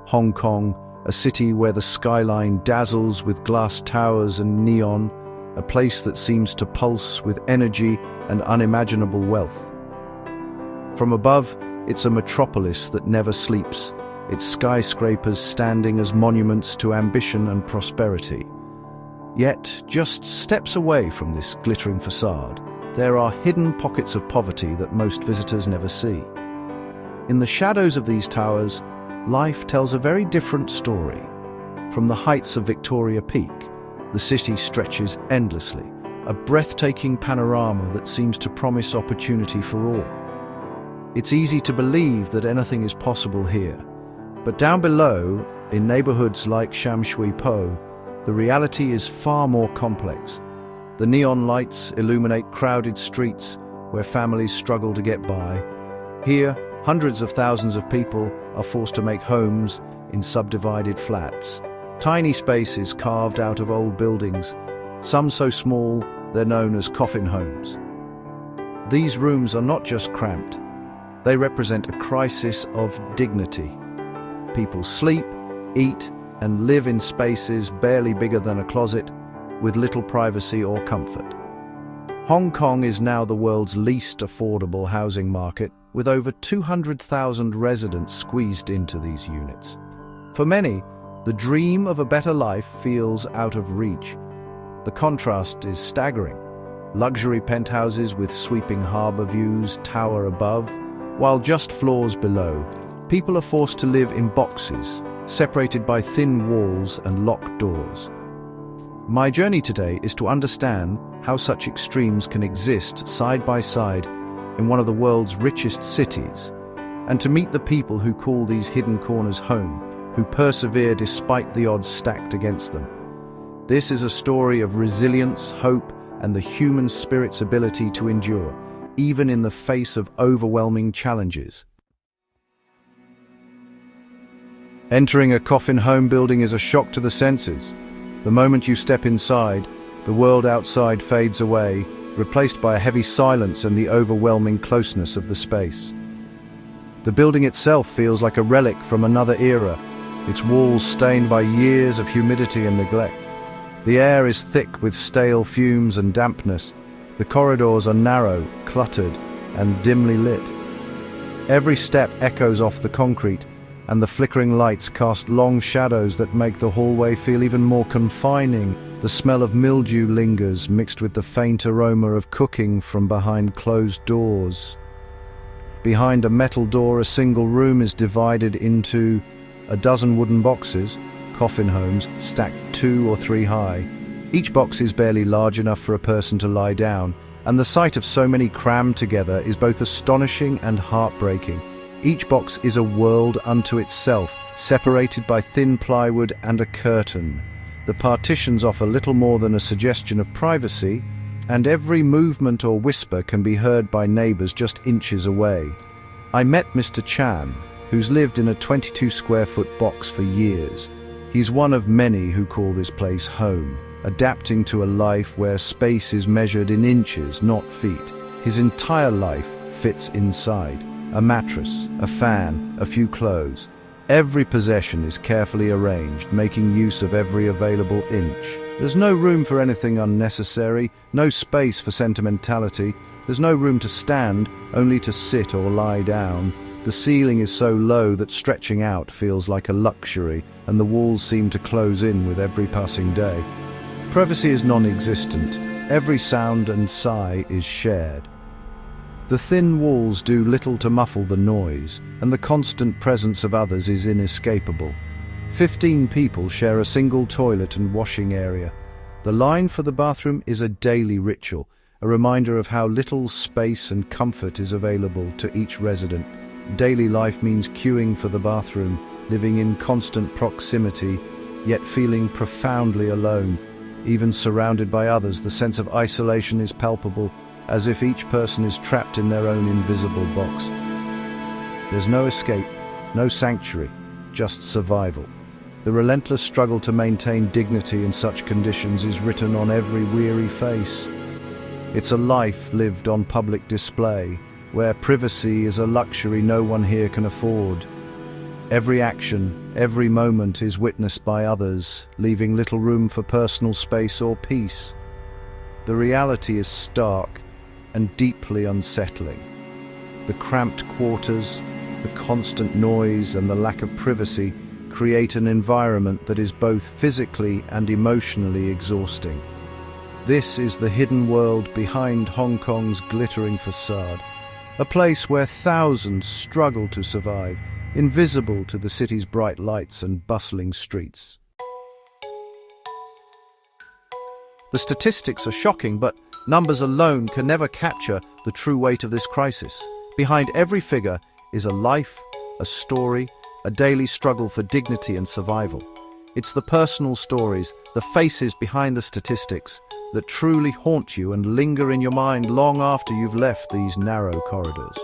Hong Kong, a city where the skyline dazzles with glass towers and neon, a place that seems to pulse with energy and unimaginable wealth. From above, it's a metropolis that never sleeps, its skyscrapers standing as monuments to ambition and prosperity. Yet, just steps away from this glittering facade, there are hidden pockets of poverty that most visitors never see. In the shadows of these towers, life tells a very different story. From the heights of Victoria Peak, the city stretches endlessly, a breathtaking panorama that seems to promise opportunity for all. It's easy to believe that anything is possible here, but down below, in neighborhoods like Sham Shui Po, the reality is far more complex. The neon lights illuminate crowded streets where families struggle to get by. Here, hundreds of thousands of people are forced to make homes in subdivided flats. Tiny spaces carved out of old buildings, some so small they're known as coffin homes. These rooms are not just cramped, they represent a crisis of dignity. People sleep, eat, and live in spaces barely bigger than a closet, with little privacy or comfort. Hong Kong is now the world's least affordable housing market, with over 200,000 residents squeezed into these units. For many, the dream of a better life feels out of reach. The contrast is staggering. Luxury penthouses with sweeping harbour views tower above, while just floors below, people are forced to live in boxes, separated by thin walls and locked doors. My journey today is to understand how such extremes can exist side by side in one of the world's richest cities, and to meet the people who call these hidden corners home, who persevere despite the odds stacked against them. This is a story of resilience, hope, and the human spirit's ability to endure, even in the face of overwhelming challenges. Entering a coffin home building is a shock to the senses. The moment you step inside, the world outside fades away, replaced by a heavy silence and the overwhelming closeness of the space. The building itself feels like a relic from another era, its walls stained by years of humidity and neglect. The air is thick with stale fumes and dampness. The corridors are narrow, cluttered, and dimly lit. Every step echoes off the concrete, and the flickering lights cast long shadows that make the hallway feel even more confining. The smell of mildew lingers, mixed with the faint aroma of cooking from behind closed doors. Behind a metal door, a single room is divided into a dozen wooden boxes, coffin homes, stacked 2 or 3 high. Each box is barely large enough for a person to lie down, and the sight of so many crammed together is both astonishing and heartbreaking. Each box is a world unto itself, separated by thin plywood and a curtain. The partitions offer little more than a suggestion of privacy, and every movement or whisper can be heard by neighbors just inches away. I met Mr. Chan, who's lived in a 22-square-foot box for years. He's one of many who call this place home, adapting to a life where space is measured in inches, not feet. His entire life fits inside. A mattress, a fan, a few clothes. Every possession is carefully arranged, making use of every available inch. There's no room for anything unnecessary, no space for sentimentality. There's no room to stand, only to sit or lie down. The ceiling is so low that stretching out feels like a luxury, and the walls seem to close in with every passing day. Privacy is non-existent. Every sound and sigh is shared. The thin walls do little to muffle the noise, and the constant presence of others is inescapable. 15 people share a single toilet and washing area. The line for the bathroom is a daily ritual, a reminder of how little space and comfort is available to each resident. Daily life means queuing for the bathroom, living in constant proximity, yet feeling profoundly alone. Even surrounded by others, the sense of isolation is palpable, as if each person is trapped in their own invisible box. There's no escape, no sanctuary, just survival. The relentless struggle to maintain dignity in such conditions is written on every weary face. It's a life lived on public display, where privacy is a luxury no one here can afford. Every action, every moment is witnessed by others, leaving little room for personal space or peace. The reality is stark and deeply unsettling. The cramped quarters, the constant noise, and the lack of privacy create an environment that is both physically and emotionally exhausting. This is the hidden world behind Hong Kong's glittering facade, a place where thousands struggle to survive, invisible to the city's bright lights and bustling streets. The statistics are shocking, but numbers alone can never capture the true weight of this crisis. Behind every figure is a life, a story, a daily struggle for dignity and survival. It's the personal stories, the faces behind the statistics, that truly haunt you and linger in your mind long after you've left these narrow corridors.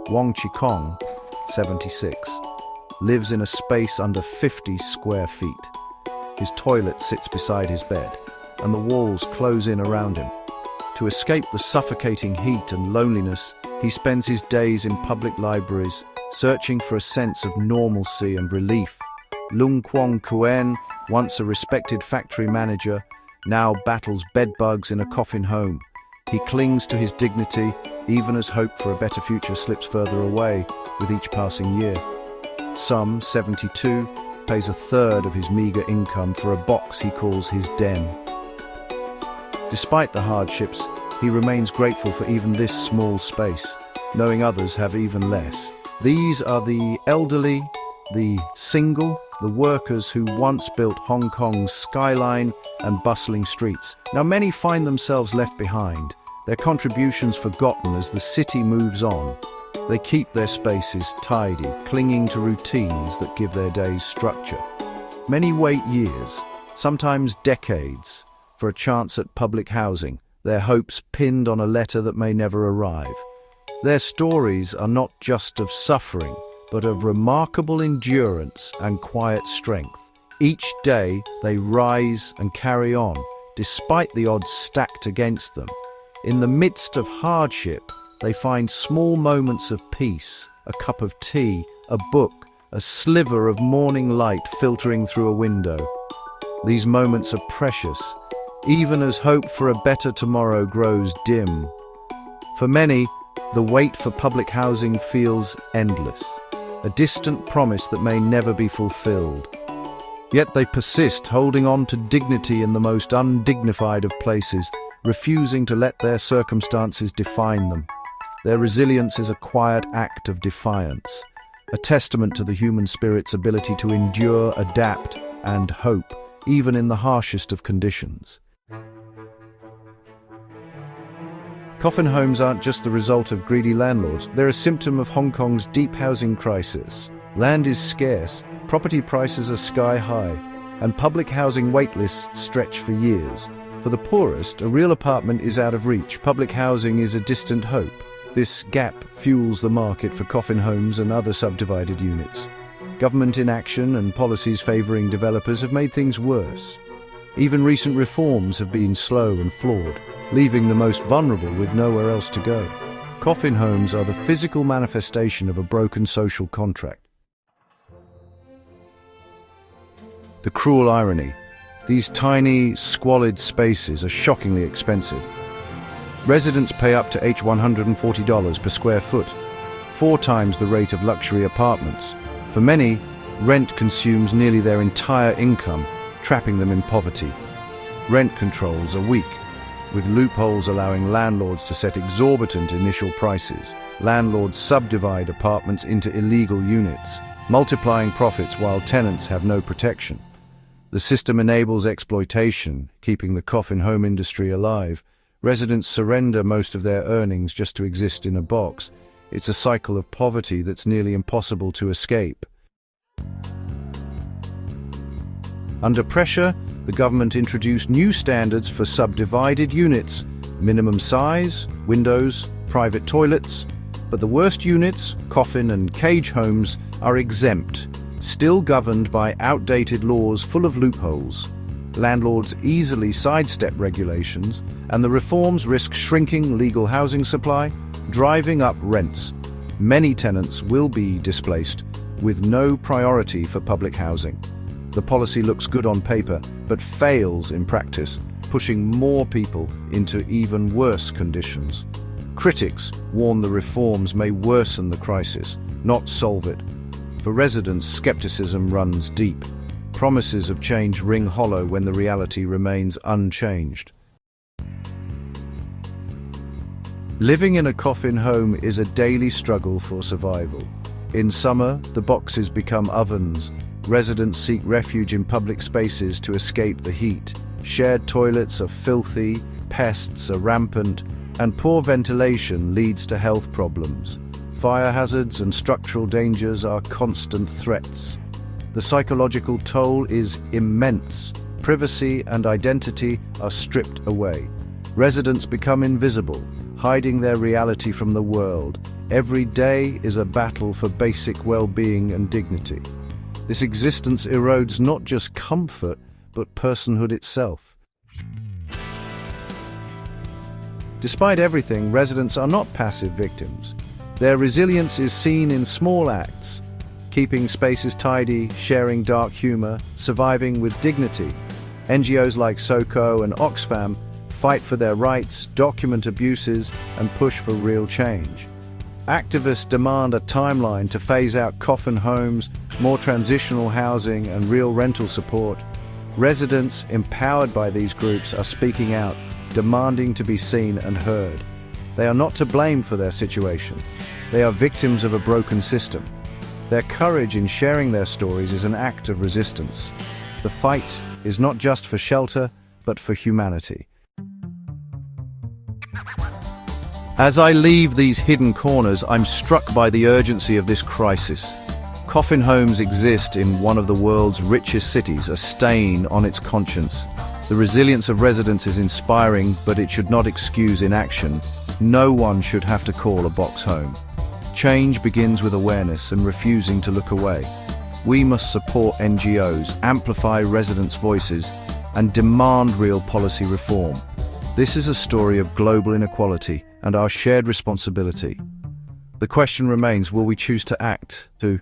Wong Chi Kong, 76, lives in a space under 50 square feet. His toilet sits beside his bed, and the walls close in around him. To escape the suffocating heat and loneliness, he spends his days in public libraries, searching for a sense of normalcy and relief. Lung Kwong Kuen, once a respected factory manager, now battles bedbugs in a coffin home. He clings to his dignity, even as hope for a better future slips further away with each passing year. Some, 72, pays a third of his meager income for a box he calls his den. Despite the hardships, he remains grateful for even this small space, knowing others have even less. These are the elderly, the single, the workers who once built Hong Kong's skyline and bustling streets. Now many find themselves left behind, their contributions forgotten as the city moves on. They keep their spaces tidy, clinging to routines that give their days structure. Many wait years, sometimes decades, for a chance at public housing, their hopes pinned on a letter that may never arrive. Their stories are not just of suffering, but of remarkable endurance and quiet strength. Each day they rise and carry on, despite the odds stacked against them. In the midst of hardship, they find small moments of peace, a cup of tea, a book, a sliver of morning light filtering through a window. These moments are precious, even as hope for a better tomorrow grows dim. For many, the wait for public housing feels endless, a distant promise that may never be fulfilled. Yet they persist, holding on to dignity in the most undignified of places, refusing to let their circumstances define them. Their resilience is a quiet act of defiance, a testament to the human spirit's ability to endure, adapt, and hope, even in the harshest of conditions. Coffin homes aren't just the result of greedy landlords, they're a symptom of Hong Kong's deep housing crisis. Land is scarce, property prices are sky high, and public housing waitlists stretch for years. For the poorest, a real apartment is out of reach. Public housing is a distant hope. This gap fuels the market for coffin homes and other subdivided units. Government inaction and policies favouring developers have made things worse. Even recent reforms have been slow and flawed, leaving the most vulnerable with nowhere else to go. Coffin homes are the physical manifestation of a broken social contract. The cruel irony. These tiny, squalid spaces are shockingly expensive. Residents pay up to $140 per square foot, 4 times the rate of luxury apartments. For many, rent consumes nearly their entire income, trapping them in poverty. Rent controls are weak, with loopholes allowing landlords to set exorbitant initial prices. Landlords subdivide apartments into illegal units, multiplying profits while tenants have no protection. The system enables exploitation, keeping the coffin home industry alive. Residents surrender most of their earnings just to exist in a box. It's a cycle of poverty that's nearly impossible to escape. Under pressure, the government introduced new standards for subdivided units, minimum size, windows, private toilets. But the worst units, coffin and cage homes, are exempt, still governed by outdated laws full of loopholes. Landlords easily sidestep regulations, and the reforms risk shrinking legal housing supply, driving up rents. Many tenants will be displaced, with no priority for public housing. The policy looks good on paper, but fails in practice, pushing more people into even worse conditions. Critics warn the reforms may worsen the crisis, not solve it. For residents, skepticism runs deep. Promises of change ring hollow when the reality remains unchanged. Living in a coffin home is a daily struggle for survival. In summer, the boxes become ovens. Residents seek refuge in public spaces to escape the heat. Shared toilets are filthy, pests are rampant, and poor ventilation leads to health problems. Fire hazards and structural dangers are constant threats. The psychological toll is immense. Privacy and identity are stripped away. Residents become invisible, hiding their reality from the world. Every day is a battle for basic well-being and dignity. This existence erodes not just comfort, but personhood itself. Despite everything, residents are not passive victims. Their resilience is seen in small acts: keeping spaces tidy, sharing dark humor, surviving with dignity. NGOs like SOCO and Oxfam fight for their rights, document abuses, and push for real change. Activists demand a timeline to phase out coffin homes, more transitional housing, and real rental support. Residents, empowered by these groups, are speaking out, demanding to be seen and heard. They are not to blame for their situation. They are victims of a broken system. Their courage in sharing their stories is an act of resistance. The fight is not just for shelter, but for humanity. As I leave these hidden corners, I'm struck by the urgency of this crisis. Coffin homes exist in one of the world's richest cities, a stain on its conscience. The resilience of residents is inspiring, but it should not excuse inaction. No one should have to call a box home. Change begins with awareness and refusing to look away. We must support NGOs, amplify residents' voices, and demand real policy reform. This is a story of global inequality and our shared responsibility. The question remains, will we choose to act, to